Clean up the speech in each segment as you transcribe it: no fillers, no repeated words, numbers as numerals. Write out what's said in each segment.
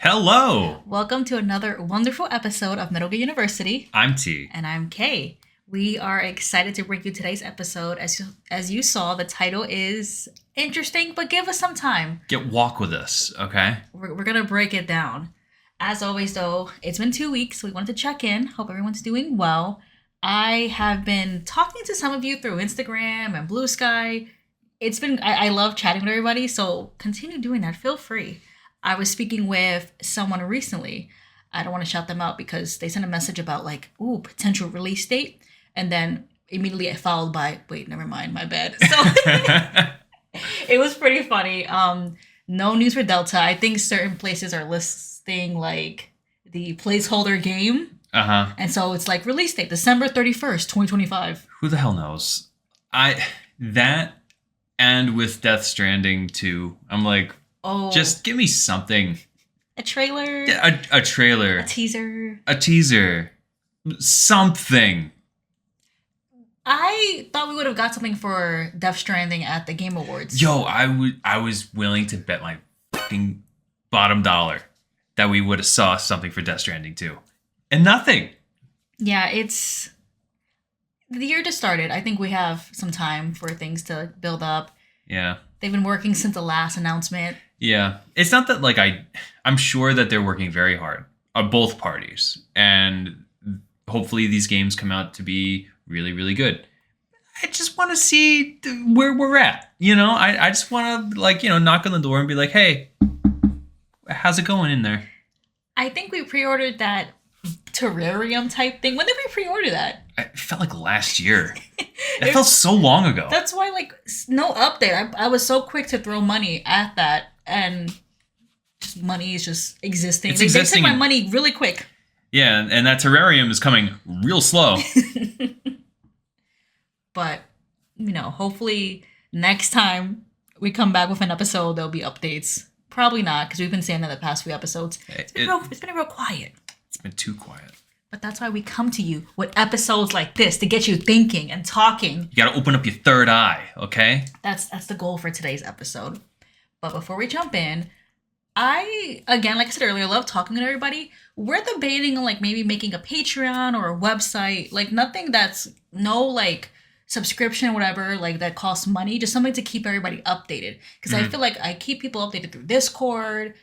Hello! Welcome to another wonderful episode of Middle University. I'm T. And I'm Kay. We are excited to bring you today's episode. As you saw, the title is interesting, but give us some time. Walk with us, okay? We're going to break it down. As always, though, it's been 2 weeks, so we wanted to check in. Hope everyone's doing well. I have been talking to some of you through Instagram and Blue Sky. I love chatting with everybody, so continue doing that. Feel free. I was speaking with someone recently. I don't want to shout them out because they sent a message about potential release date. And then immediately it followed by, wait, never mind, my bad. So it was pretty funny. No news for Delta. I think certain places are listing like the placeholder game. Uh-huh. And so it's like release date, December 31st, 2025. Who the hell knows? That and with Death Stranding 2, I'm like, just give me something. A trailer. Yeah, a trailer. A teaser. A teaser. Something. I thought we would have got something for Death Stranding at the Game Awards. Yo, I was willing to bet my fucking bottom dollar that we would have saw something for Death Stranding 2. And nothing. Yeah, the year just started. I think we have some time for things to build up. Yeah. They've been working since the last announcement. Yeah. It's not that I'm sure that they're working very hard on both parties. And hopefully these games come out to be really, really good. I just want to see where we're at. I just want to knock on the door and be like, hey, how's it going in there? I think we pre-ordered that terrarium type thing. When did we pre-order that? It felt like last year. It felt so long ago. That's why, no update. I was so quick to throw money at that, and just money is just existing. They took my money really quick. Yeah, and that terrarium is coming real slow. But, hopefully next time we come back with an episode, there'll be updates. Probably not, because we've been saying that the past few episodes. It's been real quiet. It's been too quiet. But that's why we come to you with episodes like this to get you thinking and talking. You got to open up your third eye, okay? That's the goal for today's episode. But before we jump in, like I said earlier, love talking to everybody. We're debating on maybe making a Patreon or a website, nothing that's subscription, whatever, that costs money, just something to keep everybody updated. Because I feel like I keep people updated through Discord,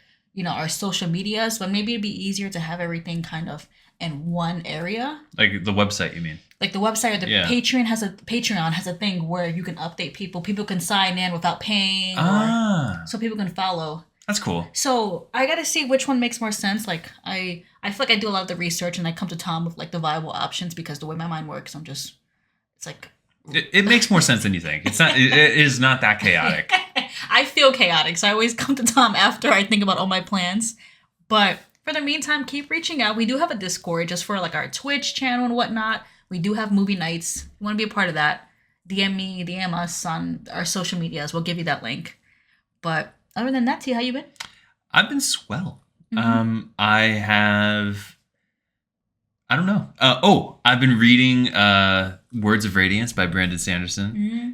our social medias, but maybe it'd be easier to have everything kind of in one area. Like the website, you mean? Like the website or the Patreon has a thing where you can update people. People can sign in without paying, so people can follow. That's cool. So I gotta see which one makes more sense. I feel like I do a lot of the research and I come to Tom with the viable options because the way my mind works, It makes more sense than you think. It's not. It is not that chaotic. I feel chaotic, so I always come to Tom after I think about all my plans. But for the meantime, keep reaching out. We do have a Discord just for our Twitch channel and whatnot. We do have movie nights. If you want to be a part of that, DM me, DM us on our social medias. We'll give you that link. But other than that, T, how you been? I've been swell. Mm-hmm. I don't know. I've been reading Words of Radiance by Brandon Sanderson. Mm-hmm.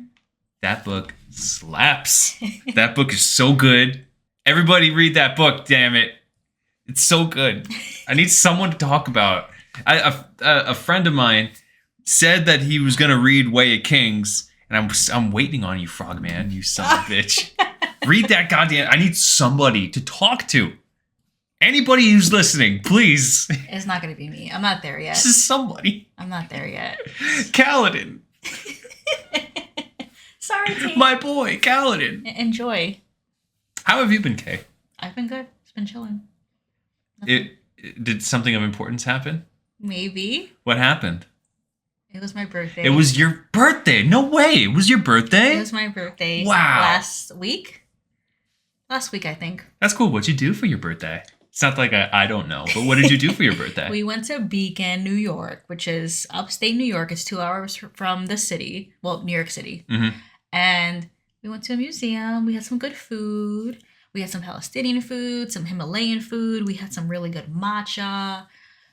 That book slaps. That book is so good. Everybody read that book, damn it. It's so good. I need someone to talk about. A friend of mine said that he was going to read Way of Kings, and I'm waiting on you, Frogman, you son of a bitch. Read that goddamn... I need somebody to talk to. Anybody who's listening, please. It's not going to be me. I'm not there yet. This is somebody. I'm not there yet. Kaladin. Sorry, T. My boy, Kaladin. Enjoy. How have you been, Kay? I've been good. It's been chilling. Did something of importance happen? Maybe. What happened? It was my birthday. It was your birthday. No way. It was your birthday? It was my birthday. Wow. Last week, I think. That's cool. What'd you do for your birthday? It's not like I don't know, but what did you do for your birthday? We went to Beacon, New York, which is upstate New York. It's 2 hours from the city. Well, New York City. Mm-hmm. And we went to a museum. We had some good food. We had some Palestinian food, some Himalayan food. We had some really good matcha,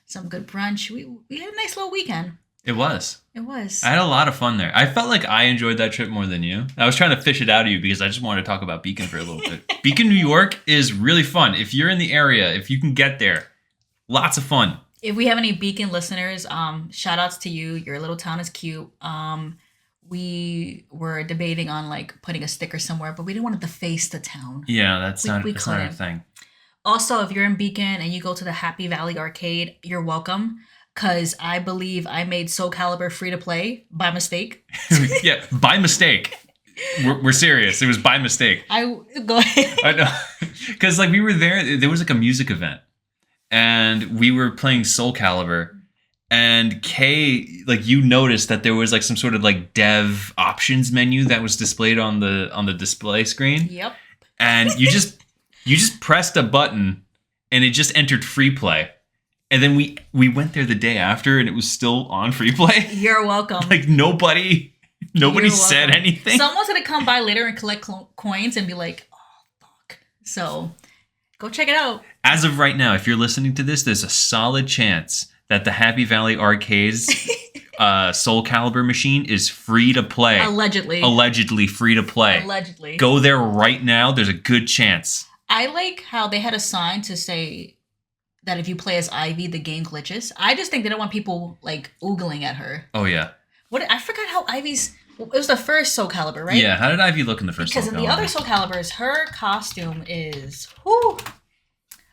some good brunch. We had a nice little weekend. It was. It was. I had a lot of fun there. I felt like I enjoyed that trip more than you. I was trying to fish it out of you because I just wanted to talk about Beacon for a little bit. Beacon, New York is really fun. If you're in the area, if you can get there, lots of fun. If we have any Beacon listeners, shout outs to you. Your little town is cute. We were debating on like putting a sticker somewhere, but we didn't want it to face the town. Yeah, that's not our couldn't. thing. Also, if you're in Beacon and you go to the Happy Valley Arcade, you're welcome. Because I believe I made Soul Calibur free to play by mistake. Yeah, by mistake. We're serious. It was by mistake. Go ahead. I know. Because like we were there was like a music event. And we were playing Soul Calibur. And Kay, like you noticed that there was like some sort of like dev options menu that was displayed on the display screen. Yep. And you just pressed a button and it just entered free play. And then we went there the day after and it was still on free play. You're welcome. Like nobody said anything. Someone's going to come by later and collect coins and be like, oh, fuck. So go check it out. As of right now, if you're listening to this, there's a solid chance that the Happy Valley Arcade's Soul Calibur machine is free to play. Allegedly free to play. Allegedly. Go there right now. There's a good chance. I like how they had a sign to say that if you play as Ivy, the game glitches. I just think they don't want people like oogling at her. Oh yeah. I forgot how Ivy's. It was the first Soul Calibur, right? Yeah. How did Ivy look in the first? Because in the other Soul Caliburs, her costume is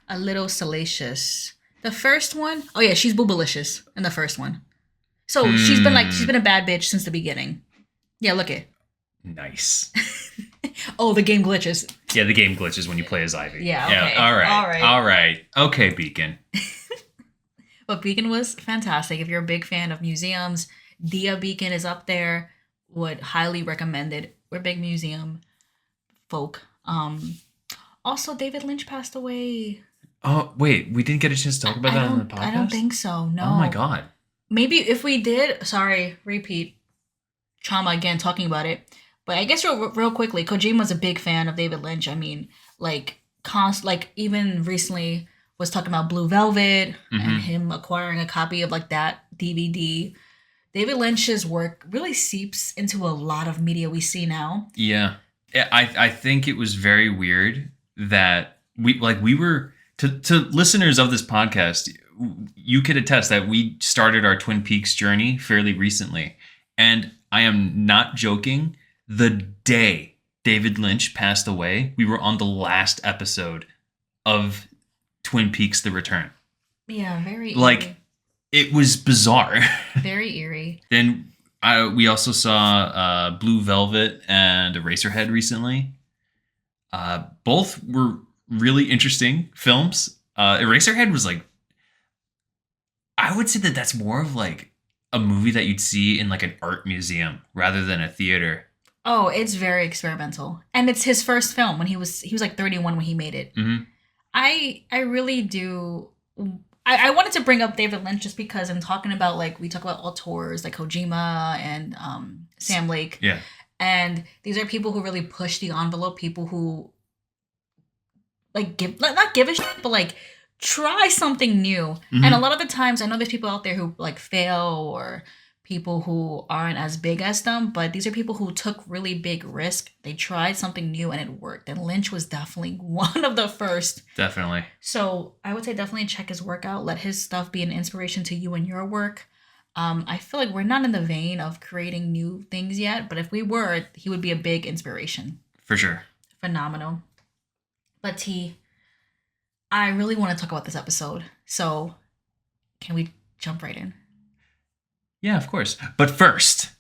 a little salacious. The first one, oh yeah, she's boobalicious in the first one. So she's been a bad bitch since the beginning. Yeah, look it. Nice. Oh, the game glitches. Yeah, the game glitches when you play as Ivy. Yeah, okay. All right. Okay, Beacon. But Beacon was fantastic. If you're a big fan of museums, Dia Beacon is up there. Would highly recommend it. We're big museum folk. Also, David Lynch passed away. Oh, wait. We didn't get a chance to talk about that on the podcast? I don't think so, no. Oh, my God. Maybe if we did, sorry, repeat. Trauma again, talking about it. But I guess real quickly, Kojima's a big fan of David Lynch. I mean, like even recently was talking about Blue Velvet and him acquiring a copy of like that DVD. David Lynch's work really seeps into a lot of media we see now. Yeah. I think it was very weird that we were to listeners of this podcast, you could attest that we started our Twin Peaks journey fairly recently. And I am not joking. The day David Lynch passed away, we were on the last episode of Twin Peaks: The Return. Yeah, very eerie. Like, it was bizarre. Very eerie. Then we also saw Blue Velvet and Eraserhead recently. Both were really interesting films. Eraserhead was like, I would say that's more of like a movie that you'd see in like an art museum rather than a theater. Oh, it's very experimental. And it's his first film when he was like 31 when he made it. Mm-hmm. I really do. I wanted to bring up David Lynch just because I'm talking about like we talk about auteurs like Kojima and Sam Lake. Yeah. And these are people who really push the envelope, people who like not give a shit, but like try something new. Mm-hmm. And a lot of the times I know there's people out there who like fail or people who aren't as big as them, but these are people who took really big risk. They tried something new and it worked. And Lynch was definitely one of the first. Definitely. So I would say definitely check his work out. Let his stuff be an inspiration to you and your work. I feel like we're not in the vein of creating new things yet, but if we were, he would be a big inspiration. For sure. Phenomenal. But T, I really want to talk about this episode. So can we jump right in? Yeah, of course. But first,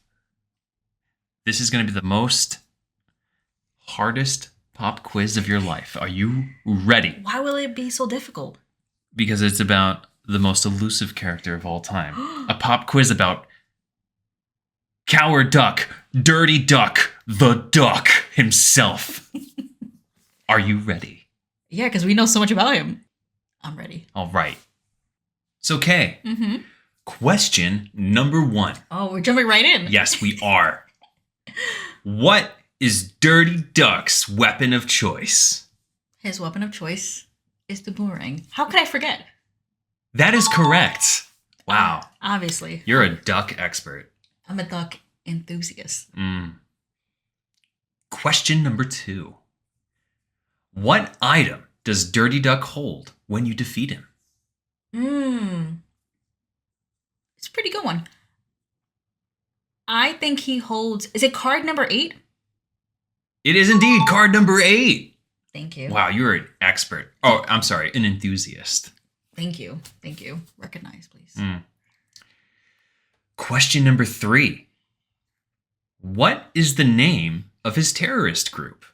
this is going to be the most hardest pop quiz of your life. Are you ready? Why will it be so difficult? Because it's about the most elusive character of all time. A pop quiz about Coward Duck, Dirty Duck, the Duck himself. Are you ready? Yeah, because we know so much about him. I'm ready. All right. So, Kay. Mm-hmm. Question number 1. Oh, we're jumping right in. Yes, we are. What is Dirty Duck's weapon of choice? His weapon of choice is the boomerang. How could I forget? That is correct. Wow. Obviously. You're a duck expert. I'm a duck enthusiast. Question number 2. What item does Dirty Duck hold when you defeat him? It's a pretty good one. I think he holds... Is it card number 8? It is indeed card number 8. Thank you. Wow, you're an expert. Oh, I'm sorry, an enthusiast. Thank you. Recognize, please. Question number 3. What is the name of his terrorist group?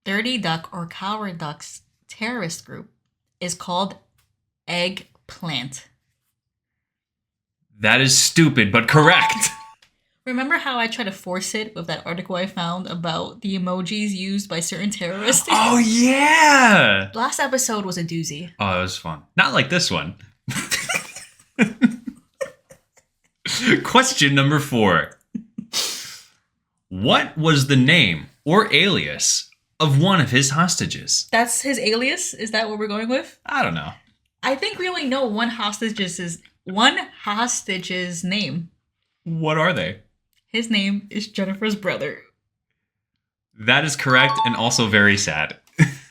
Dirty Duck or Coward Duck's terrorist group is called Eggplant. That is stupid, but correct. Remember how I tried to force it with that article I found about the emojis used by certain terrorists? Oh, yeah. Last episode was a doozy. Oh, it was fun. Not like this one. Question number 4. What was the name or alias of one of his hostages? That's his alias? Is that what we're going with? I don't know. I think we only know one hostage's name. What are they? His name is Jennifer's brother. That is correct and also very sad.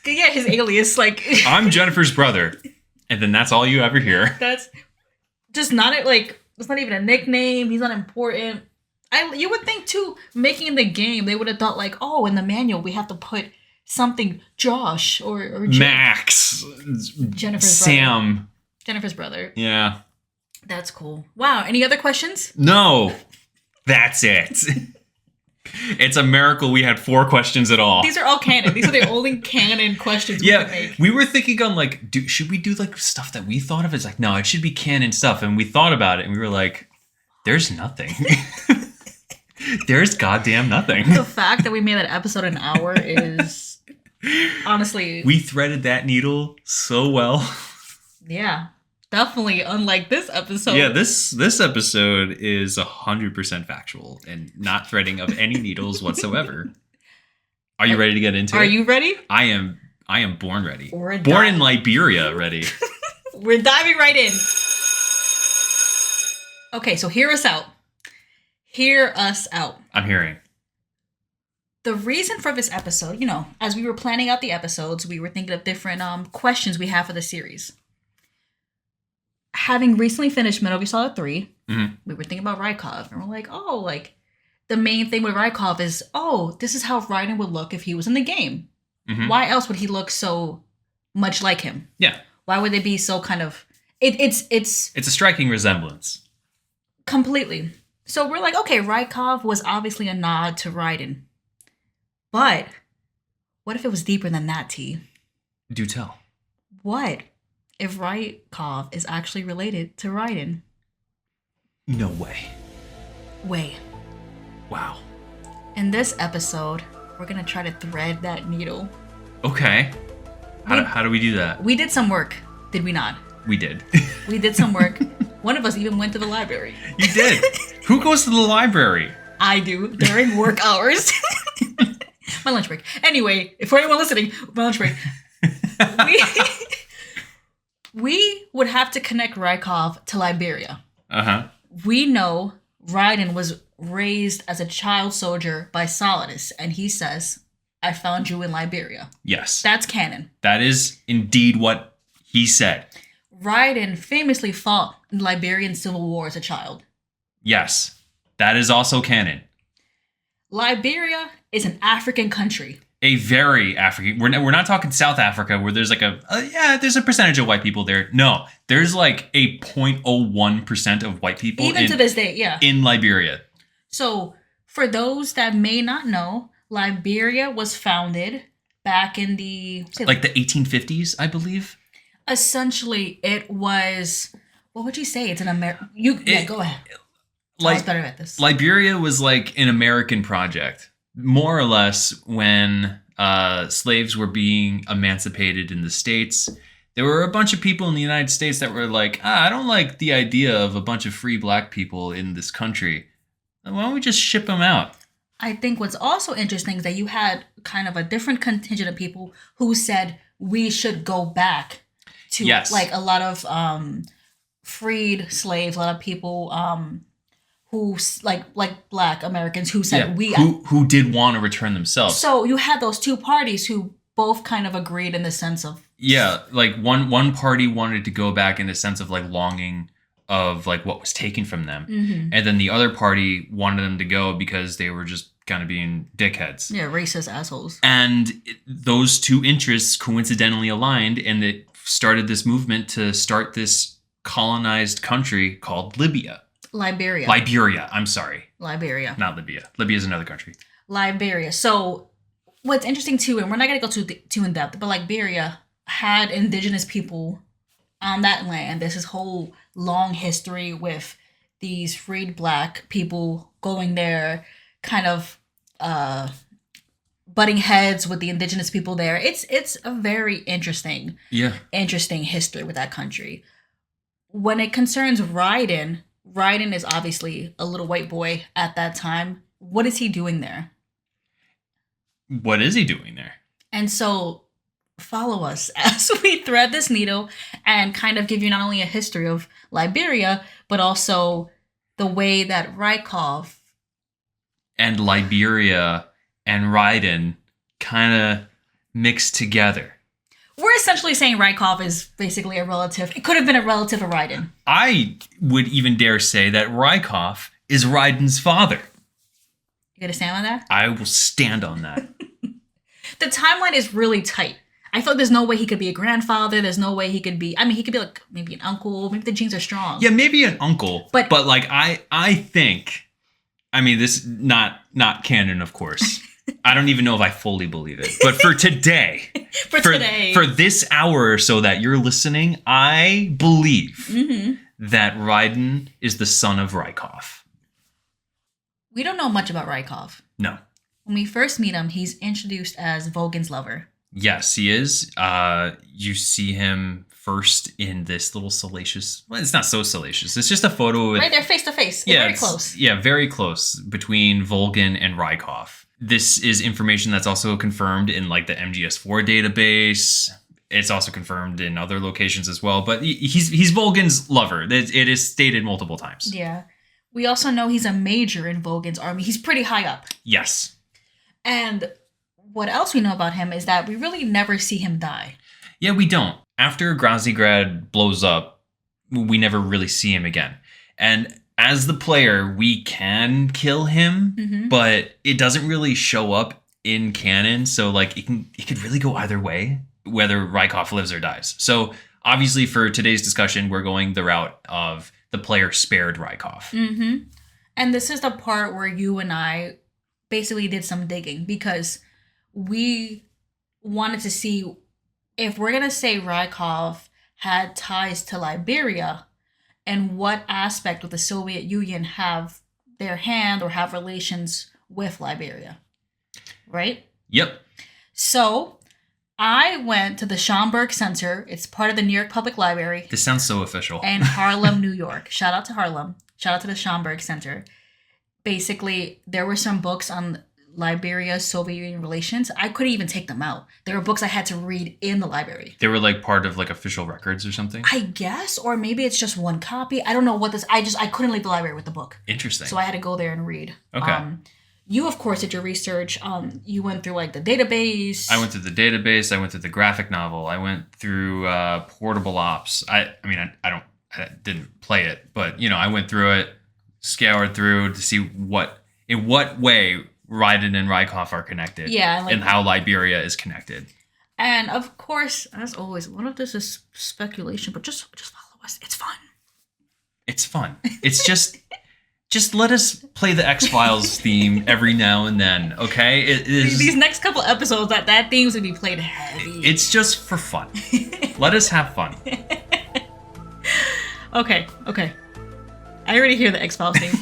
Yeah, his alias, like... I'm Jennifer's brother. And then that's all you ever hear. That's just not, like... It's not even a nickname. He's not important. You would think, too, making the game, they would have thought, like, oh, in the manual, we have to put something Josh or Max. Jennifer's Sam. brother. Jennifer's brother. Yeah. That's cool. Wow. Any other questions? No. That's it. It's a miracle we had 4 questions at all. These are all canon. These are the only canon questions we can make. We were thinking on, like, should we do, like, stuff that we thought of? It's like, no, it should be canon stuff. And we thought about it, and we were like, there's nothing. There's goddamn nothing. The fact that we made that episode an hour is, honestly... We threaded that needle so well. Yeah. Definitely unlike this episode. Yeah, this episode is 100% factual and not threading of any needles whatsoever. Are you ready to get into it? Are you ready? I am born ready. Born in Liberia ready. We're diving right in. Okay, so hear us out. Hear us out. I'm hearing. The reason for this episode, as we were planning out the episodes, we were thinking of different questions we have for the series. Having recently finished Metal Gear Solid 3, we were thinking about Rykov, and we're like, the main thing with Rykov is, this is how Raiden would look if he was in the game. Mm-hmm. Why else would he look so much like him? Yeah. Why would they be so kind of... It's a striking resemblance. Completely. So we're like, okay, Rykov was obviously a nod to Raiden. But what if it was deeper than that, T? Do tell. What if Rykov is actually related to Raiden? No way. Wow. In this episode, we're going to try to thread that needle. Okay. How do we do that? We did some work, did we not? We did. We did some work. One of us even went to the library. You did? Who goes to the library? I do, during work hours. My lunch break. Anyway, for anyone listening, my lunch break. We would have to connect Rykov to Liberia. Uh-huh. We know Raiden was raised as a child soldier by Solidus, and he says, I found you in Liberia. Yes. That's canon. That is indeed what he said. Raiden famously fought in the Liberian Civil War as a child. Yes. That is also canon. Liberia is an African country. A very African. We're not talking South Africa where there's like there's a percentage of white people there. No, there's like a 0.01% of white people. Even to this day, yeah. In Liberia. So for those that may not know, Liberia was founded back in the 1850s, I believe. Essentially, it was. What would you say? It's an American. Go ahead. I was better at this. Liberia was like an American project, more or less. When slaves were being emancipated in the States, there were a bunch of people in the United States that were like, I don't like the idea of a bunch of free black people in this country. Why don't we just ship them out? I think what's also interesting is that you had kind of a different contingent of people who said we should go back to like a lot of freed slaves, a lot of people who like Black Americans who said who did want to return themselves. So you had those two parties who both kind of agreed in the sense of like one party wanted to go back in the sense of like longing of like what was taken from them, and then the other party wanted them to go because they were just kind of being dickheads. Yeah, racist assholes. And those two interests coincidentally aligned, and it started this movement to start this colonized country called Liberia. I'm sorry. Liberia. Not Libya. Libya is another country. Liberia. So what's interesting too, and we're not going to go too in depth, but Liberia had indigenous people on that land. There's this whole long history with these freed Black people going there, kind of butting heads with the indigenous people there. It's a very interesting history with that country. When it concerns Raiden is obviously a little white boy at that time. What is he doing there? What is he doing there? And so follow us as we thread this needle and kind of give you not only a history of Liberia, but also the way that Rykov and Liberia and Raiden kind of mixed together. We're essentially saying Rykov is basically a relative. It could have been a relative of Raiden. I would even dare say that Rykov is Raiden's father. You gonna stand on that? I will stand on that. The timeline is really tight. I feel like there's no way he could be a grandfather. There's no way he could be... I mean, he could be like maybe an uncle. Maybe the genes are strong. Yeah, maybe an uncle. But like, I think... I mean, this is not canon, of course. I don't even know if I fully believe it. But for today... for this hour or so that you're listening, I believe that Raiden is the son of Rykov. We don't know much about Rykov. No. When we first meet him, he's introduced as Vogan's lover. Yes, he is. You see him first in this little salacious... Well, it's not so salacious. It's just a photo with... Right there, face to face. Yeah, very close. Yeah, very close between Volgan and Rykov. This is information that's also confirmed in like the MGS4 database. It's also confirmed in other locations as well. But he's Volgan's lover. It is stated multiple times. Yeah. We also know he's a major in Volgan's army. He's pretty high up. Yes. And what else we know about him is that we really never see him die. Yeah, we don't. After Grazigrad blows up, we never really see him again. And as the player, we can kill him, but it doesn't really show up in canon. So like it could really go either way, whether Rykov lives or dies. So obviously for today's discussion, we're going the route of the player spared Rykov. And this is the part where you and I basically did some digging because we wanted to see if we're going to say Rykov had ties to Liberia and what aspect of the Soviet Union have their hand or have relations with Liberia. Right? Yep. So I went to the Schomburg Center. It's part of the New York Public Library. This sounds so official. In Harlem, New York. Shout out to Harlem. Shout out to the Schomburg Center. Basically, there were some books on Liberia-Soviet Union relations. I couldn't even take them out. There were books I had to read in the library. They were like part of like official records or something? I guess. Or maybe it's just one copy. I don't know what this... I couldn't leave the library with the book. Interesting. So I had to go there and read. Okay. You, of course, did your research. You went through like the database. I went through the database. I went through the graphic novel. I went through Portable Ops. I didn't play it, but you know, I went through it, scoured through to see in what way Raiden and Rykov are connected. Yeah, and how Liberia is connected. And of course, as always, a lot of this is speculation, but just follow us. It's fun. It's fun. It's just. Just let us play the X-Files theme every now and then, okay? It is, these next couple episodes, that theme's gonna be played heavy. It's just for fun. Let us have fun. Okay. I already hear the X-Files theme.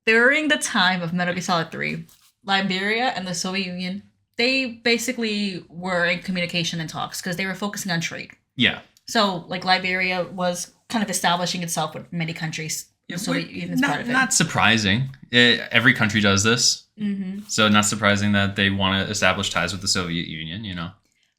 During the time of Metal Gear Solid 3, Liberia and the Soviet Union, they basically were in communication and talks because they were focusing on trade. Yeah. So, like, Liberia was kind of establishing itself with many countries. Yeah, Soviet Union is part of it. Not surprising. Every country does this. So not surprising that they want to establish ties with the Soviet Union, you know.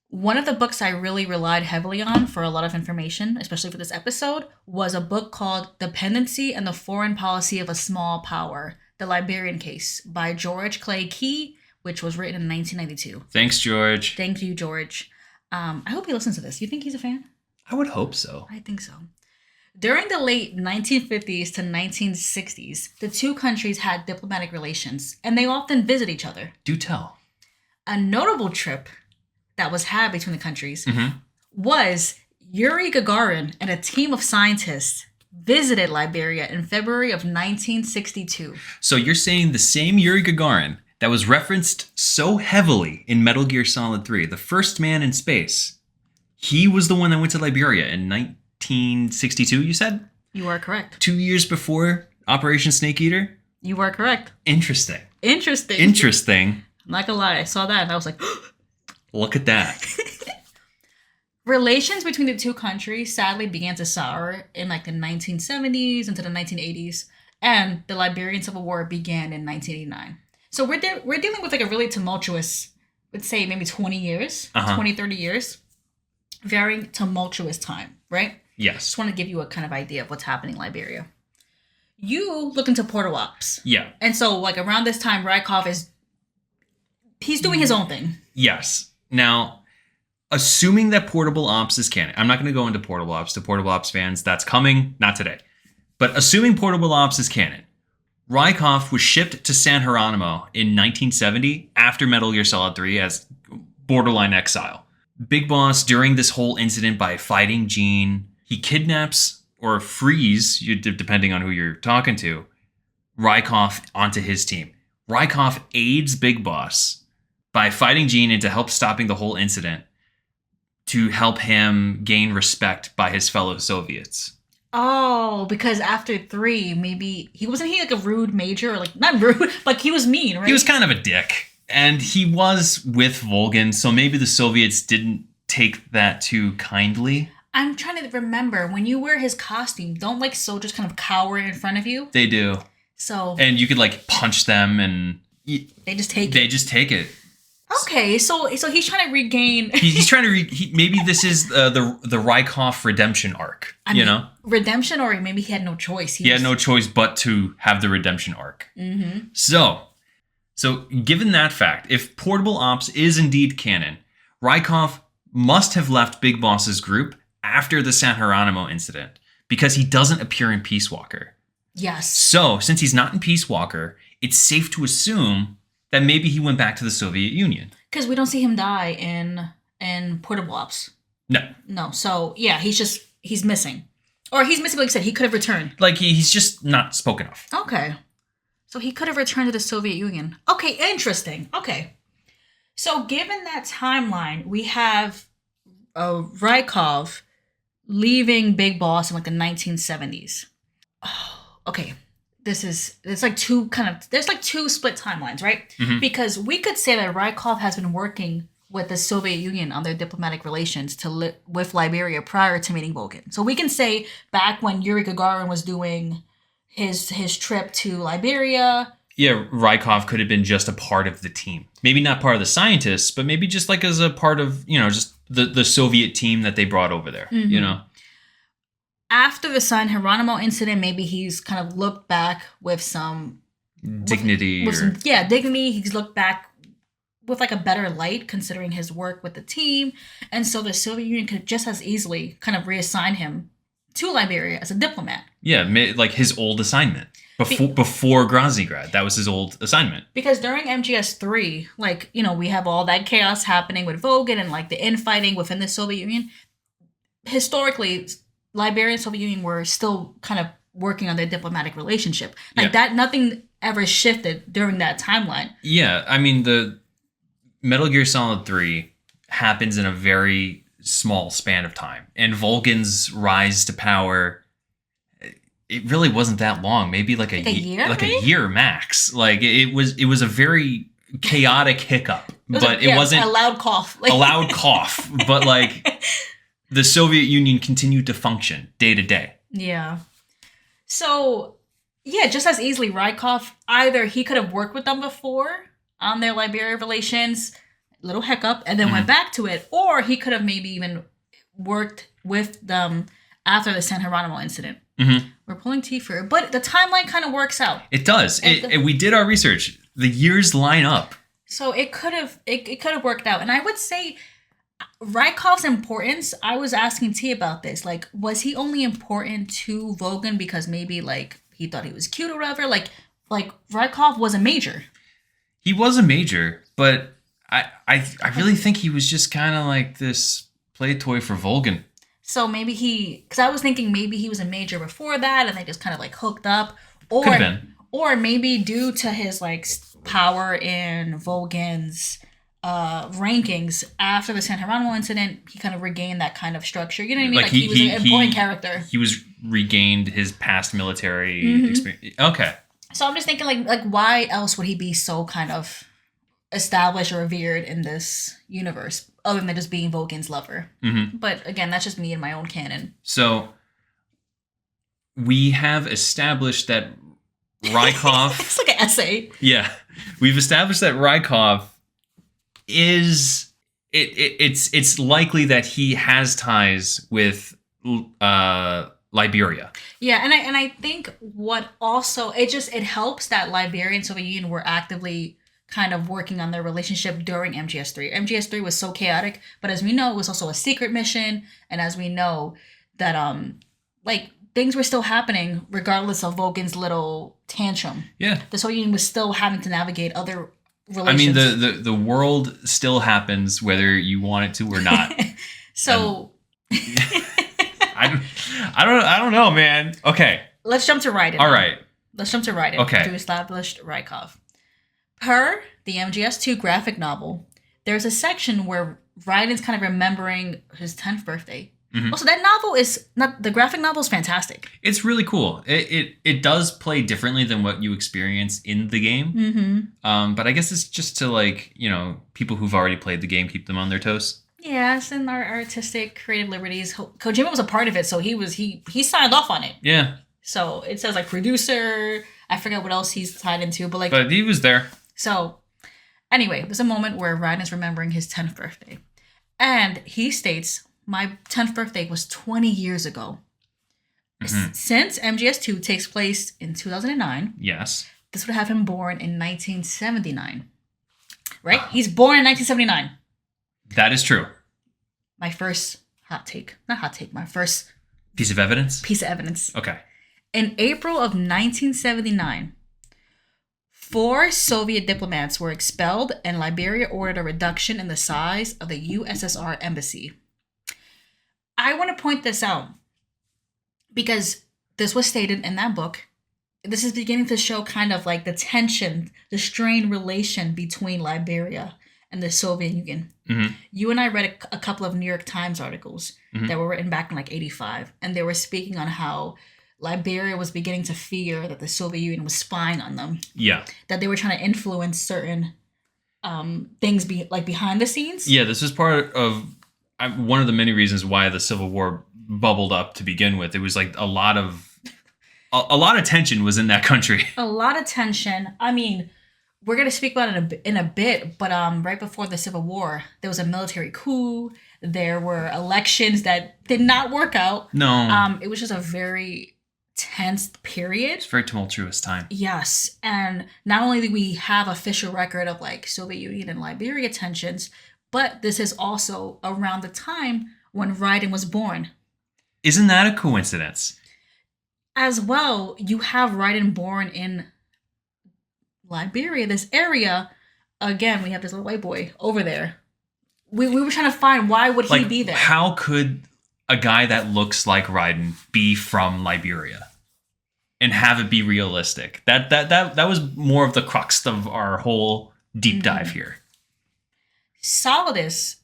One of the books I really relied heavily on for a lot of information, especially for this episode, was a book called Dependency and the Foreign Policy of a Small Power, The Liberian Case by George Clay Key, which was written in 1992. Thanks, George. Thank you, George. I hope he listens to this. You think he's a fan? I would hope so. I think so. During the late 1950s to 1960s, the two countries had diplomatic relations, and they often visit each other. Do tell. A notable trip that was had between the countries was Yuri Gagarin and a team of scientists visited Liberia in February of 1962. So you're saying the same Yuri Gagarin that was referenced so heavily in Metal Gear Solid 3, the first man in space, he was the one that went to Liberia in 1962, you said? You are correct. 2 years before Operation Snake Eater? You are correct. Interesting. I'm not gonna lie, I saw that and I was like, look at that. Relations between the two countries sadly began to sour in like the 1970s into the 1980s, and the Liberian Civil War began in 1989. So we're dealing with like a really tumultuous, let's say maybe 20 years, 20, 30 years. Very tumultuous time, right? Yes. Just want to give you a kind of idea of what's happening in Liberia. You look into portal ops. Yeah. And so like around this time, Rykov he's doing his own thing. Yes. Now, assuming that portable ops is canon, I'm not going to go into portable ops. To portable ops fans, that's coming, not today. But assuming portable ops is canon, Rykov was shipped to San Geronimo in 1970 after Metal Gear Solid 3 as borderline exile. Big Boss, during this whole incident by fighting Gene, he kidnaps or frees, depending on who you're talking to, Rykov onto his team. Rykov aids Big Boss by fighting Gene and to help stopping the whole incident to help him gain respect by his fellow Soviets. Oh, because after 3, maybe he like a rude major, or like not rude, like he was mean, right? He was kind of a dick. And he was with Volgin, so maybe the Soviets didn't take that too kindly. I'm trying to remember, when you wear his costume, don't like soldiers kind of cower in front of you? They do. So. And you could like punch them and. They just take it. They just take it. Okay, so he's trying to regain. He's trying to maybe this is the Rykov redemption arc. You know, redemption, or maybe he had no choice. He had no choice but to have the redemption arc. Mm-hmm. So given that fact, if portable ops is indeed canon, Rykov must have left Big Boss's group after the San Geronimo incident because he doesn't appear in Peace Walker. Yes. So since he's not in Peace Walker, it's safe to assume that maybe he went back to the Soviet Union. Because we don't see him die in portable ops. No. So yeah, he's missing. Or he's missing, like you said, he could have returned. Like he's just not spoken of. Okay. So he could have returned to the Soviet Union. Okay, interesting. Okay. So given that timeline, we have Rykov leaving Big Boss in like the 1970s. Oh, okay. There's like two split timelines, right? Mm-hmm. Because we could say that Rykov has been working with the Soviet Union on their diplomatic relations with Liberia prior to meeting Volgin. So we can say back when Yuri Gagarin was doing his trip to Liberia. Yeah, Rykov could have been just a part of the team. Maybe not part of the scientists, but maybe just like as a part of, just the Soviet team that they brought over there, mm-hmm. After the San Geronimo incident, maybe he's kind of looked back with some dignity. Dignity. He's looked back with like a better light considering his work with the team. And so the Soviet Union could just as easily kind of reassign him to Liberia as a diplomat. Yeah, like his old assignment. Before Groznygrad, that was his old assignment. Because during MGS3, we have all that chaos happening with Volgin and like the infighting within the Soviet Union. Historically, Liberia and Soviet Union were still kind of working on their diplomatic relationship. That, nothing ever shifted during that timeline. Yeah, I mean, the Metal Gear Solid 3 happens in a very small span of time. And Volgin's rise to power, it really wasn't that long. Maybe like a year? Like a year max. Like, it was a very chaotic hiccup. It wasn't... a loud cough. A loud cough. But, the Soviet Union continued to function day to day. Yeah. So, yeah, just as easily, Rykov, either he could have worked with them before on their Liberia relations, little hiccup, and then went back to it. Or he could have maybe even worked with them after the San Geronimo incident. We're pulling teeth for it, but the timeline kind of works out. It does. We did our research. The years line up. So it could have worked out. And I would say Rykov's importance, I was asking T about this. Like, was he only important to Vogan because maybe like he thought he was cute or whatever? Like Rykov was a major. He was a major, but I really think he was just kind of like this play toy for Vogan. So maybe because I was thinking maybe he was a major before that and they just kind of like hooked up. Or, could have been. Or maybe due to his like power in Vogan's rankings after the San Geronimo incident, he kind of regained that kind of structure. You know what I mean? Like he was an important character. He was regained his past military experience. Okay. So I'm just thinking like why else would he be so kind of established or revered in this universe other than just being Vogan's lover? But again, that's just me and my own canon. So we have established that Rykov... It's like an essay. Yeah. We've established that Rykov is... It's likely that he has ties with Liberia. Yeah, and I think what also... It helps that Liberia and Soviet Union were actively kind of working on their relationship during MGS3. MGS3 was so chaotic, but as we know, it was also a secret mission, and as we know that things were still happening regardless of Vogan's little tantrum. Yeah. The Soviet Union was still having to navigate other relations. I mean, the world still happens whether you want it to or not. So I don't know, man. Okay. Let's jump to Raiden. All right. Let's jump to Raiden. Okay. To established Rykov. Per the MGS2 graphic novel, there's a section where Raiden's kind of remembering his 10th birthday. Also, that novel is not the graphic novel is fantastic. It's really cool. It does play differently than what you experience in the game. But I guess it's just to people who've already played the game, keep them on their toes. Yes, and our artistic creative liberties. Kojima was a part of it, so he signed off on it. Yeah. So it says producer. I forget what else he's tied into, but But he was there. So, anyway, there's a moment where Raiden is remembering his 10th birthday. And he states, my 10th birthday was 20 years ago. Since MGS2 takes place in 2009. Yes. This would have him born in 1979. Right? He's born in 1979. That is true. My first my first... Piece of evidence? Piece of evidence. Okay. In April of 1979... 4 Soviet diplomats were expelled, and Liberia ordered a reduction in the size of the USSR embassy. I want to point this out because this was stated in that book. This is beginning to show kind of like the tension, the strained relation between Liberia and the Soviet Union. You and I read a couple of New York Times articles that were written back in 85, and they were speaking on how Liberia was beginning to fear that the Soviet Union was spying on them. Yeah. That they were trying to influence certain things behind the scenes. Yeah, this was part of one of the many reasons why the Civil War bubbled up to begin with. It was like a lot of tension was in that country. A lot of tension. I mean, we're going to speak about it in a bit, but right before the Civil War, there was a military coup. There were elections that did not work out. No. It was just a very tense period. It's a very tumultuous time. Yes. And not only do we have official record of Soviet Union and Liberia tensions, but this is also around the time when Raiden was born. Isn't that a coincidence? As well, you have Raiden born in Liberia, this area. Again, we have this little white boy over there. We were trying to find why would he be there? How could a guy that looks like Raiden be from Liberia and have it be realistic? That was more of the crux of our whole deep dive here. Solidus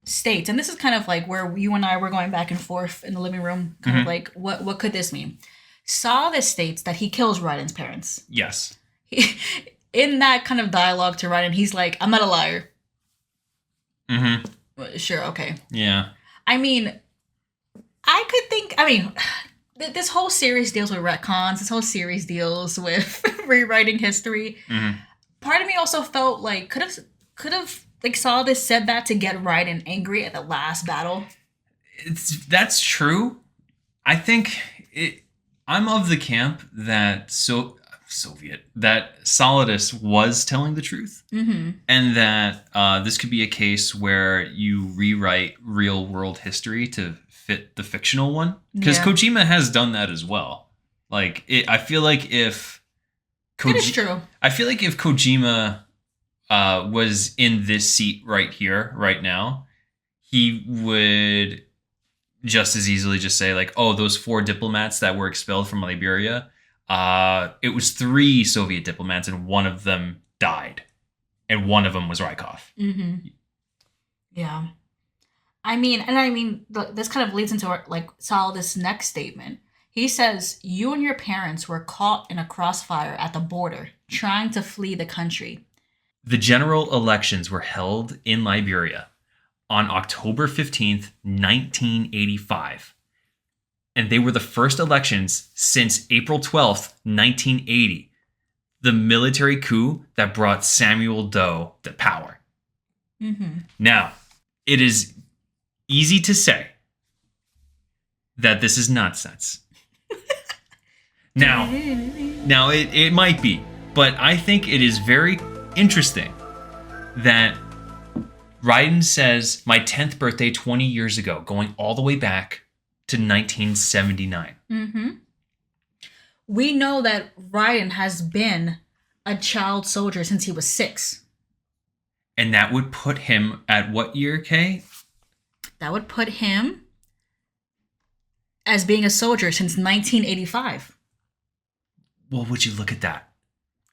states, and this is kind of where you and I were going back and forth in the living room, kind of what could this mean? Solidus states that he kills Raiden's parents. Yes. In that kind of dialogue to Raiden, he's like, I'm not a liar. Sure, okay. Yeah. I mean, this whole series deals with retcons. This whole series deals with rewriting history. Part of me also felt like could have like Saladin said that to get Raiden angry at the last battle? That's true. I think I'm of the camp that that Solidus was telling the truth, and that this could be a case where you rewrite real world history to fit the fictional one, because Kojima has done that as well. Like I feel like if it is true. I feel like if Kojima was in this seat right here, right now, he would just as easily just say like, oh, those 4 diplomats that were expelled from Liberia, it was 3 Soviet diplomats and one of them died. And one of them was Rykov. Mm-hmm. Yeah. I mean, this kind of leads into Solidus' next statement. He says, you and your parents were caught in a crossfire at the border, trying to flee the country. The general elections were held in Liberia on October 15th, 1985. And they were the first elections since April 12th, 1980. The military coup that brought Samuel Doe to power. Mm-hmm. Now, it is easy to say that this is nonsense. Now it might be, but I think it is very interesting that Raiden says my 10th birthday 20 years ago, going all the way back to 1979. Mm-hmm. We know that Raiden has been a child soldier since he was 6. And that would put him at what year, Kay? That would put him as being a soldier since 1985. Well, would you look at that?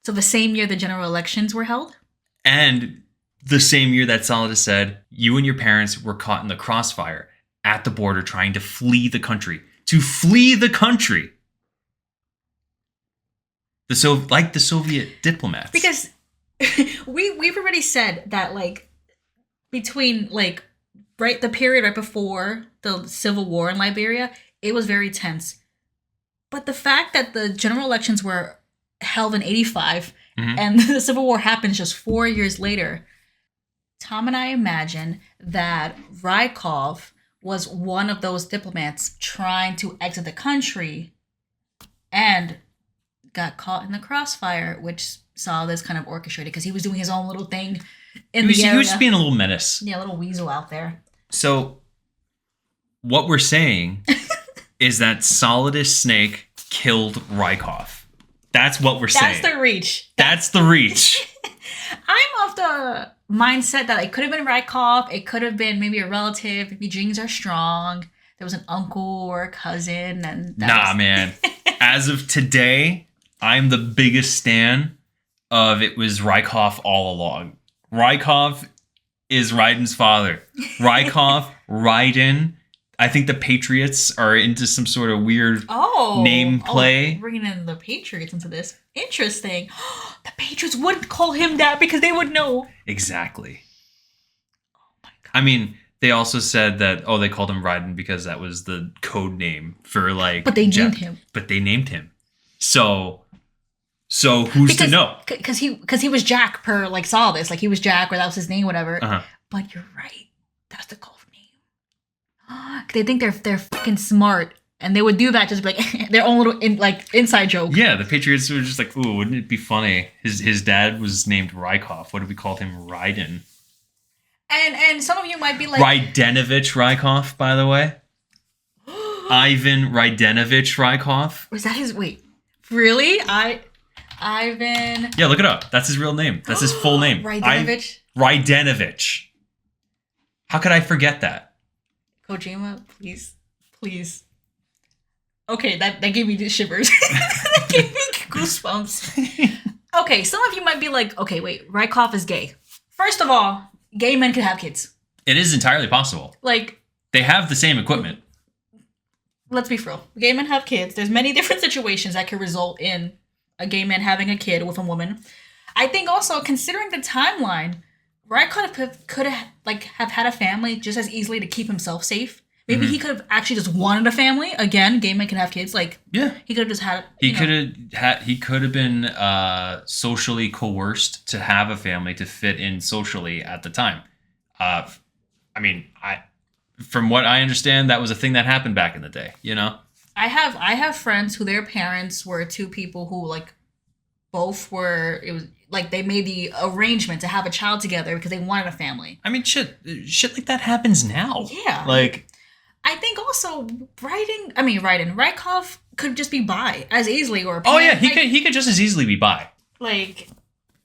So the same year the general elections were held? And the same year that Solidus said, you and your parents were caught in the crossfire at the border trying to flee the country. To flee the country! The Soviet diplomats. Because we've already said that, like, between, like, the period right before the Civil War in Liberia, it was very tense. But the fact that the general elections were held in 85 and the Civil War happens just 4 years later, Tom and I imagine that Rykov was one of those diplomats trying to exit the country and got caught in the crossfire, which saw this kind of orchestrated because he was doing his own little thing in the area. He was just being a little menace. Yeah, a little weasel out there. So, what we're saying is that Solidus Snake killed Rykov. That's what we're saying. That's the reach. That's the reach. I'm of the mindset that it could have been Rykov. It could have been maybe a relative. Maybe genes are strong. There was an uncle or a cousin. Man. As of today, I'm the biggest stan of it was Rykov all along. Rykov is Raiden's father. Rykov, Raiden. I think the Patriots are into some sort of weird name play. Bringing in the Patriots into this. Interesting. The Patriots wouldn't call him that because they would know. Exactly. Oh my God. I mean, they also said that, they called him Raiden because that was the code name for like... But they named him. But they named him. So who's to know? Because he was Jack per like Solidus. Like he was Jack or that was his name, whatever. Uh-huh. But you're right. That's the code name. They think they're fucking smart. And they would do that just like their own little inside joke. Yeah, the Patriots were just like, ooh, wouldn't it be funny? His dad was named Rykov. What if we called him Raiden? And some of you might be like... Raidenovich Rykov, by the way. Ivan Raidenovich Rykov. Was that his... Wait. Really? Ivan... Yeah, look it up. That's his real name. That's his full name. Raidenovich? Raidenovich. How could I forget that? Kojima, please. Please. Okay, that gave me the shivers. That gave me goosebumps. Okay, some of you might be like, okay, wait, Rykov is gay. First of all, gay men can have kids. It is entirely possible. Like... They have the same equipment. Let's be real. Gay men have kids. There's many different situations that could result in a gay man having a kid with a woman. I think also, considering the timeline, Rykov could have had a family just as easily to keep himself safe. Maybe he could have actually just wanted a family. Again, gay men can have kids. Like, Yeah. he could have just had. He could have been socially coerced to have a family to fit in socially at the time. From what I understand, that was a thing that happened back in the day. You know. I have friends who their parents were two people who like both were. It was like they made the arrangement to have a child together because they wanted a family. I mean, shit like that happens now. Yeah. Like. I think also Rykov could just be bi as easily or. Oh yeah, he could just as easily be bi. Like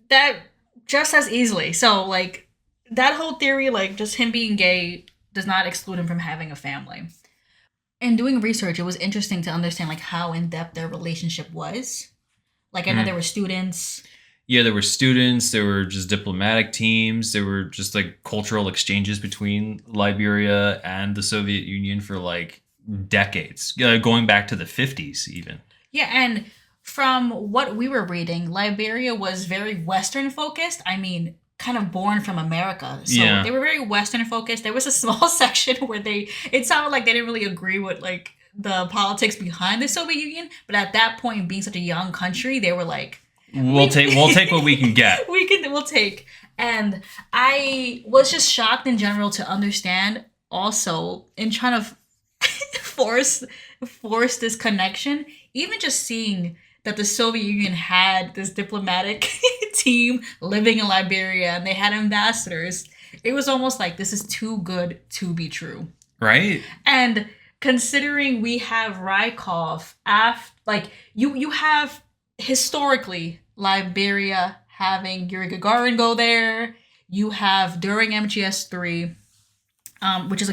that, just as easily. So like that whole theory, like just him being gay, does not exclude him from having a family. In doing research, it was interesting to understand like how in depth their relationship was. Like I know there were students. Yeah, there were students. There were just diplomatic teams. There were just like cultural exchanges between Liberia and the Soviet Union for like decades, going back to the 50s even. Yeah, and from what we were reading, Liberia was very Western focused. I mean, kind of born from America. So they were very Western focused. There was a small section where it sounded like they didn't really agree with like the politics behind the Soviet Union. But at that point, being such a young country, they were like, We'll take what we can get. We'll take. And I was just shocked in general to understand also in trying to force this connection, even just seeing that the Soviet Union had this diplomatic team living in Liberia and they had ambassadors. It was almost like this is too good to be true. Right. And considering we have Rykov, you have historically Liberia having Yuri Gagarin go there. You have during MGS3, which is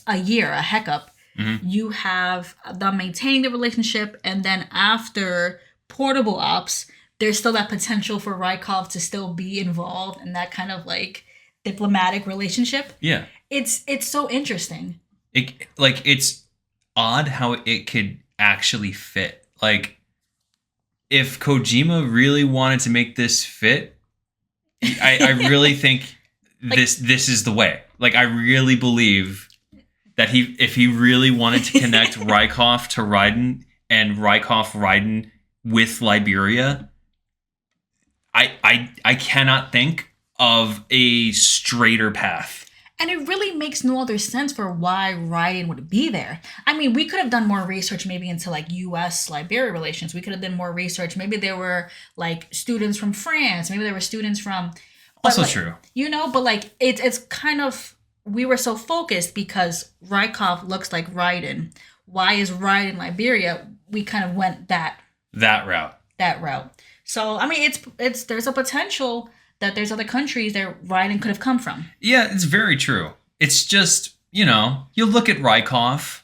a year, a hiccup. Mm-hmm. You have them maintaining the relationship, and then after portable ops, there's still that potential for Rykov to still be involved in that kind of like diplomatic relationship. Yeah, it's so interesting. It's odd how it could actually fit. Like, if Kojima really wanted to make this fit, I really think this is the way. Like, I really believe that if he really wanted to connect Rykov to Raiden and Rykov Raiden with Liberia, I cannot think of a straighter path. And it really makes no other sense for why Raiden would be there. I mean, we could have done more research maybe into like U.S.-Liberia relations. We could have done more research. Maybe there were like students from France. Maybe there were students from... Also true. You know, but like it's kind of... We were so focused because Rykov looks like Raiden. Why is Raiden Liberia? We kind of went that route. So, I mean, it's there's a potential that there's other countries that Raiden could have come from. Yeah, it's very true. It's just, you look at Rykov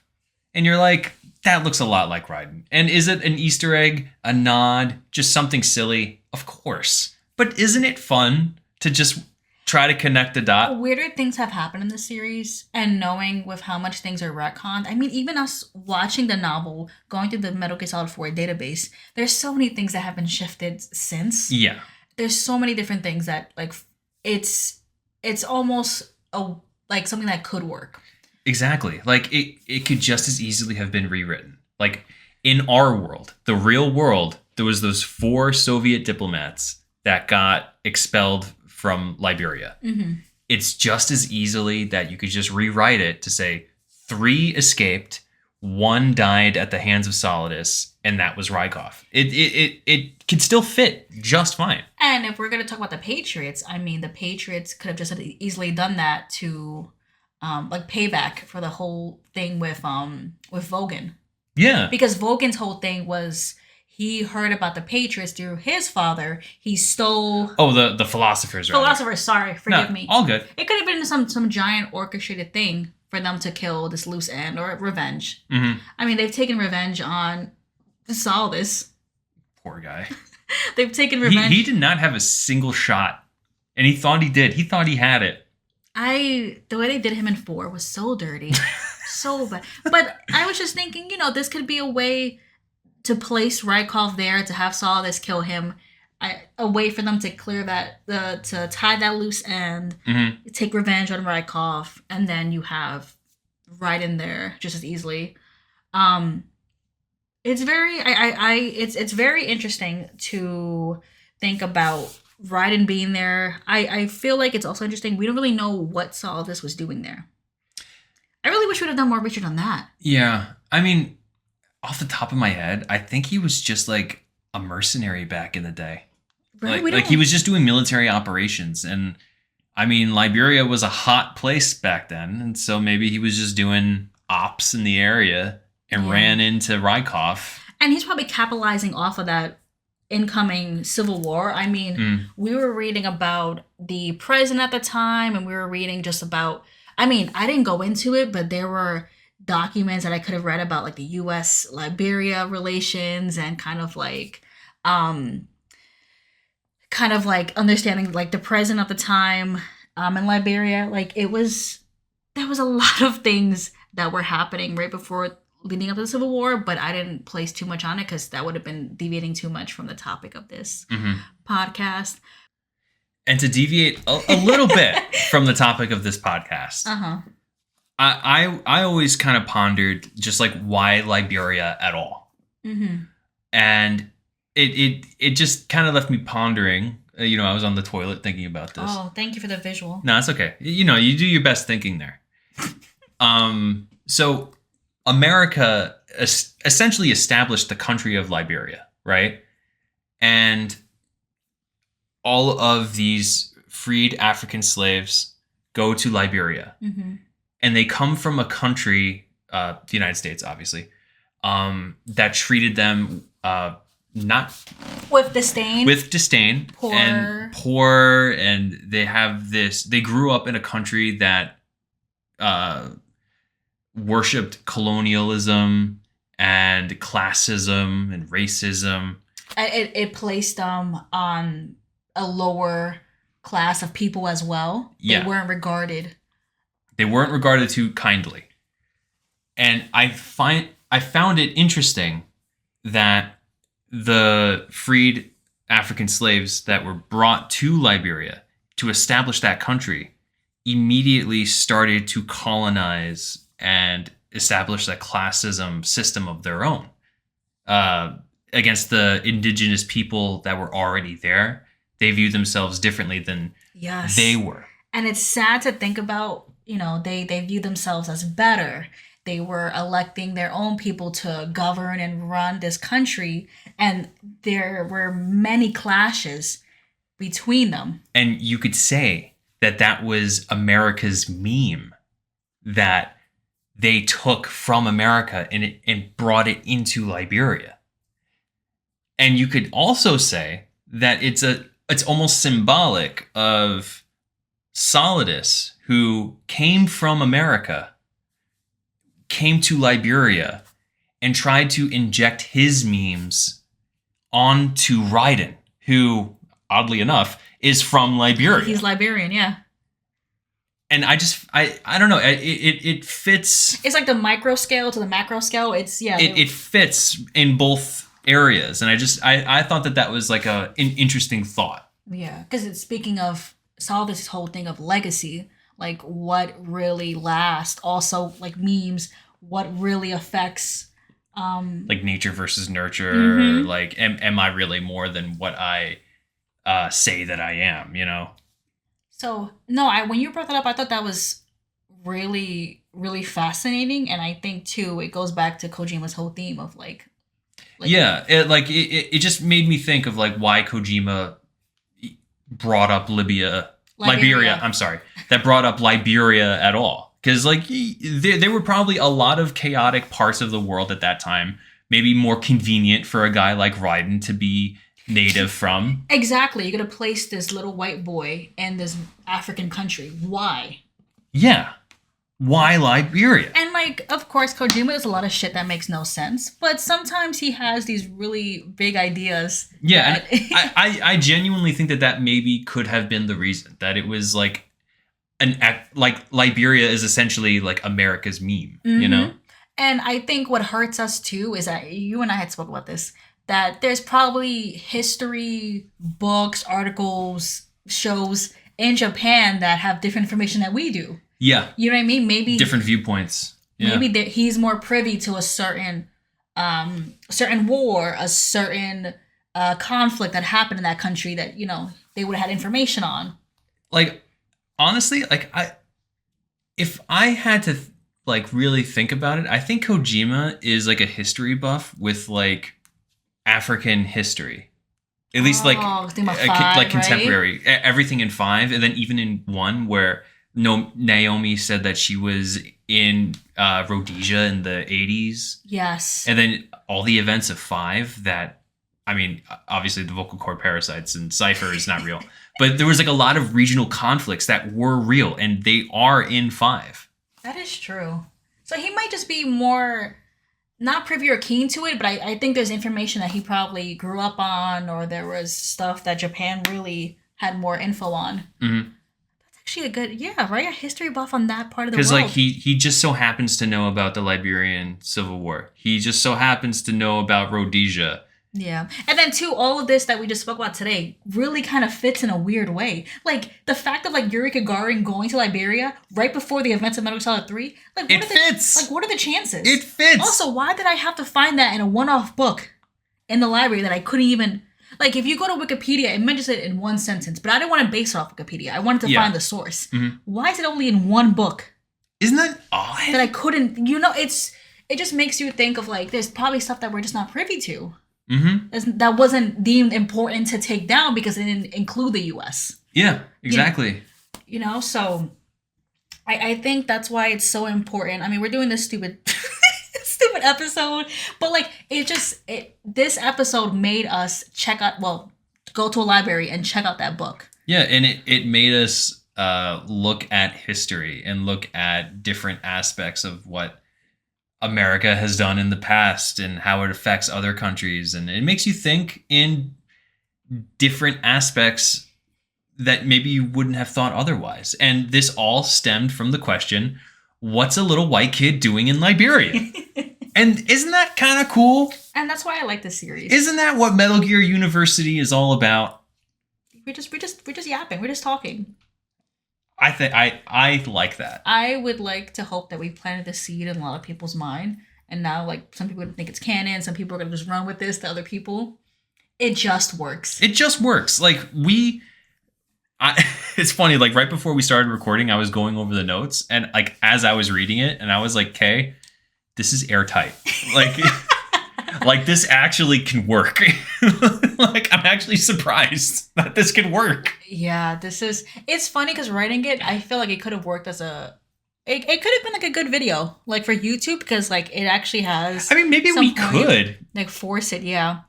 and you're like, that looks a lot like Raiden. And is it an Easter egg, a nod, just something silly? Of course. But isn't it fun to just try to connect the dot? Weirder things have happened in the series, and knowing with how much things are retconned. I mean, even us watching the novel, going through the Metal Gear Solid 4 database, there's so many things that have been shifted since. Yeah. There's so many different things that like it's almost like something that could work. Exactly. Like it could just as easily have been rewritten. Like in our world, the real world, there was those 4 Soviet diplomats that got expelled from Liberia. Mm-hmm. It's just as easily that you could just rewrite it to say 3 escaped, 1 died at the hands of Solidus, and that was Rykov. It could still fit just fine. And if we're going to talk about the Patriots, I mean, the Patriots could have just easily done that to like payback for the whole thing with Vogan. Yeah. Because Vogan's whole thing was he heard about the Patriots through his father. He stole... Oh, the philosophers. Philosophers, sorry. Forgive me. All good. It could have been some giant orchestrated thing for them to kill this loose end or revenge. Mm-hmm. I mean, they've taken revenge on Solidus. Poor guy. They've taken revenge. He did not have a single shot. And he thought he did. He thought he had it. The way they did him in 4 was so dirty. So bad. But I was just thinking, this could be a way to place Rykov there, to have Solidus kill him. A way for them to clear to tie that loose end, mm-hmm. take revenge on Rykov, and then you have right in there just as easily. Um, it's very it's very interesting to think about Raiden being there. I feel like it's also interesting. We don't really know what Saul this was doing there. I really wish we'd have done more research on that. Yeah. I mean, off the top of my head, I think he was just like a mercenary back in the day. Right? Like he was just doing military operations. And I mean, Liberia was a hot place back then. And so maybe he was just doing ops in the area and ran into Rykov. And he's probably capitalizing off of that incoming civil war. I mean, we were reading about the president at the time, and we were reading just about, I mean, I didn't go into it, but there were documents that I could have read about like the US Liberia relations and kind of like understanding like the president at the time in Liberia. Like there was a lot of things that were happening right before leading up to the Civil War, but I didn't place too much on it because that would have been deviating too much from the topic of this podcast. And to deviate a little bit from the topic of this podcast, I always kind of pondered just like why Liberia at all, and it just kind of left me pondering. I was on the toilet thinking about this. Oh, thank you for the visual. No, it's okay. You do your best thinking there. So America essentially established the country of Liberia, right? And all of these freed African slaves go to Liberia. And they come from a country, the United States, obviously, that treated them not with disdain, poor, and they have this. They grew up in a country that worshipped colonialism and classism and racism. It placed them on a lower class of people as well. They weren't regarded. They weren't regarded too kindly. And I found it interesting that the freed African slaves that were brought to Liberia to establish that country immediately started to colonize and establish a classism system of their own against the indigenous people that were already there. They viewed themselves differently than they were. And it's sad to think about. They view themselves as better. They were electing their own people to govern and run this country. And there were many clashes between them. And you could say that was America's meme that they took from America and brought it into Liberia. And you could also say that it's almost symbolic of Solidus, who came from America, came to Liberia, and tried to inject his memes onto Raiden, who, oddly enough, is from Liberia. He's Liberian, yeah. And I don't know. It fits. It's like the micro scale to the macro scale. It fits in both areas, and I thought that was like an interesting thought. Yeah, because it's speaking of saw this whole thing of legacy, like what really lasts. Also, like memes, what really affects. Like nature versus nurture. Like, am I really more than what I say that I am? So no, when you brought that up, I thought that was really, really fascinating, and I think too it goes back to Kojima's whole theme of like it just made me think of like why Kojima brought up Liberia. I'm sorry, that brought up Liberia at all, because like there were probably a lot of chaotic parts of the world at that time, maybe more convenient for a guy like Raiden to be native from. Exactly. You're going to place this little white boy in this African country. Why? Yeah. Why Liberia? And like, of course, Kojima does a lot of shit that makes no sense, but sometimes he has these really big ideas. Yeah, and I genuinely think that maybe could have been the reason, that it was like Liberia is essentially like America's meme, And I think what hurts us too is that you and I had spoken about this, that there's probably history, books, articles, shows in Japan that have different information that we do. Yeah. You know what I mean? Maybe different viewpoints. Yeah. Maybe he's more privy to a certain war, a certain conflict that happened in that country that they would have had information on. Like, honestly, like if I had to like really think about it, I think Kojima is like a history buff with like African history. At least like think about five, like right? contemporary, everything in 5, and then even in 1 where Naomi said that she was in Rhodesia in the 80s. Yes. And then all the events of 5 that, I mean, obviously the vocal cord parasites and Cypher is not real. But there was like a lot of regional conflicts that were real, and they are in 5. That is true. So he might just be more not privy or keen to it, but I think there's information that he probably grew up on, or there was stuff that Japan really had more info on. Mm-hmm. That's actually a good, right? A history buff on that part of the world. Because like he just so happens to know about the Liberian Civil War. He just so happens to know about Rhodesia. Yeah. And then too, all of this that we just spoke about today really kind of fits in a weird way. Like the fact of like Yuri Gagarin going to Liberia right before the events of Metal Gear Solid 3. Like it fits. Like what are the chances? It fits. Also, why did I have to find that in a one-off book in the library that I couldn't even like if you go to Wikipedia, it mentions it in one sentence, but I didn't want to base it off Wikipedia. I wanted to find the source. Mm-hmm. Why is it only in one book? Isn't that odd? That I couldn't, it just makes you think of like there's probably stuff that we're just not privy to. Mm-hmm. That wasn't deemed important to take down because it didn't include the U.S. Yeah, exactly. So I think that's why it's so important. I mean, we're doing this stupid episode, but like this episode made us go to a library and check out that book. Yeah, and it made us look at history and look at different aspects of what America has done in the past and how it affects other countries. And it makes you think in different aspects that maybe you wouldn't have thought otherwise. And this all stemmed from the question, what's a little white kid doing in Liberia? And isn't that kind of cool? And that's why I like this series. Isn't that what Metal Gear University is all about? We're just yapping. We're just talking. I think I like that. I would like to hope that we planted the seed in a lot of people's mind, and now like some people think it's canon, some people are gonna just run with this to other people. It just works. It just works. Like it's funny. Like right before we started recording, I was going over the notes, and like as I was reading it, and I was like, "Okay, this is airtight." Like. Like this actually can work. Like I'm actually surprised that this can work. Yeah, it's funny because writing it, I feel like it could have worked as it could have been like a good video, like for YouTube, because like it actually has. I mean, maybe we could like force it, yeah.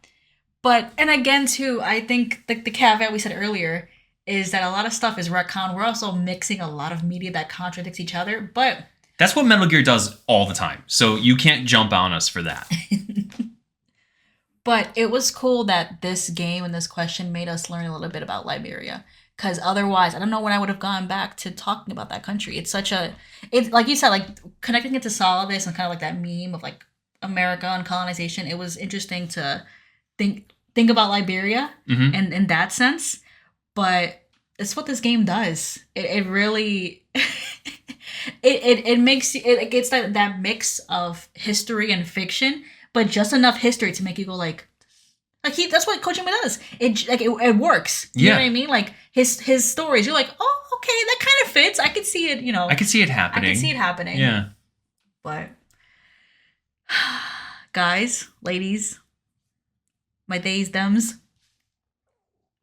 But and again too, I think like the caveat we said earlier is that a lot of stuff is retcon. We're also mixing a lot of media that contradicts each other, but that's what Metal Gear does all the time. So you can't jump on us for that. But it was cool that this game and this question made us learn a little bit about Liberia. Because otherwise, I don't know when I would have gone back to talking about that country. It's like you said, like connecting it to Solidus and kind of like that meme of like America and colonization. It was interesting to think about Liberia and in that sense. But it's what this game does. It really it makes it gets that mix of history and fiction. But just enough history to make you go like that's what Kojima does. It works. You know what I mean? Like his stories, you're like, oh, okay, that kind of fits. I could see it. I could see it happening. Yeah. But guys, ladies, my days, dems.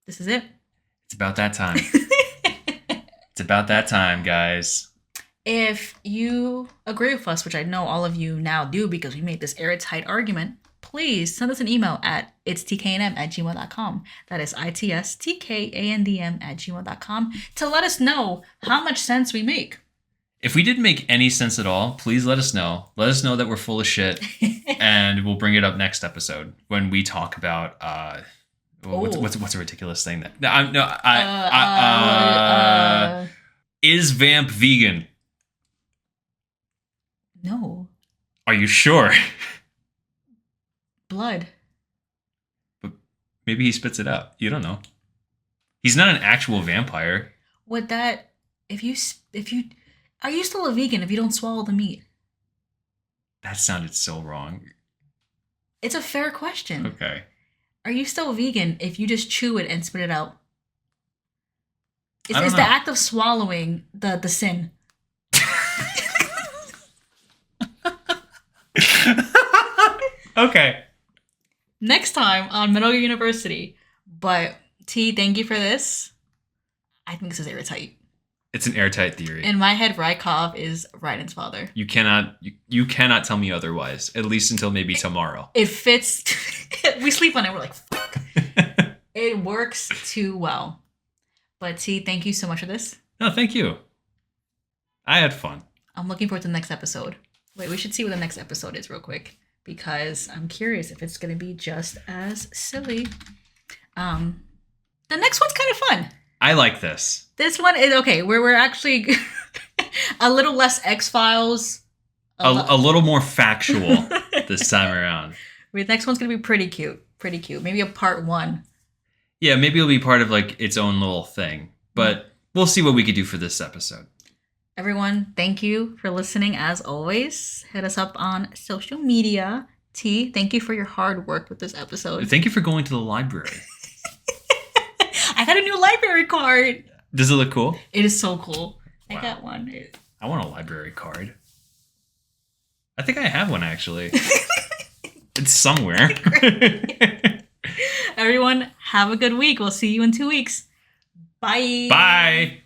This is it. It's about that time. It's about that time, guys. If you agree with us, which I know all of you now do because we made this airtight argument, please send us an email at itstkandm@gmail.com. That is itstkandm@gmail.com to let us know how much sense we make. If we didn't make any sense at all, please let us know. Let us know that we're full of shit, and we'll bring it up next episode when we talk about what's a ridiculous thing that is Vamp vegan? No. Are you sure? Blood. But maybe he spits it out. You don't know. He's not an actual vampire. Would that if you are you still a vegan if you don't swallow the meat? That sounded so wrong. It's a fair question. Okay. Are you still vegan if you just chew it and spit it out? I don't Is know. the act of swallowing the sin? Okay. Next time on Metal Gear University. But T, thank you for this. I think this is airtight. It's an airtight theory. In my head, Rykov is Raiden's father. You cannot tell me otherwise, at least until maybe tomorrow. It fits. We sleep on it. We're like, fuck. It works too well. But T, thank you so much for this. No, thank you. I had fun. I'm looking forward to the next episode. Wait, we should see what the next episode is real quick. Because I'm curious if it's going to be just as silly. The next one's kind of fun. I like this. This one is okay. We're actually a little less X-Files. A little more factual this time around. The next one's gonna be pretty cute. Pretty cute. Maybe a part 1. Yeah, maybe it'll be part of like its own little thing. But we'll see what we could do for this episode. Everyone, thank you for listening as always. Hit us up on social media. T, thank you for your hard work with this episode. Thank you for going to the library. I got a new library card. Does it look cool? It is so cool. Wow. I got one. I want a library card. I think I have one actually. It's somewhere. Everyone, have a good week. We'll see you in 2 weeks. Bye. Bye.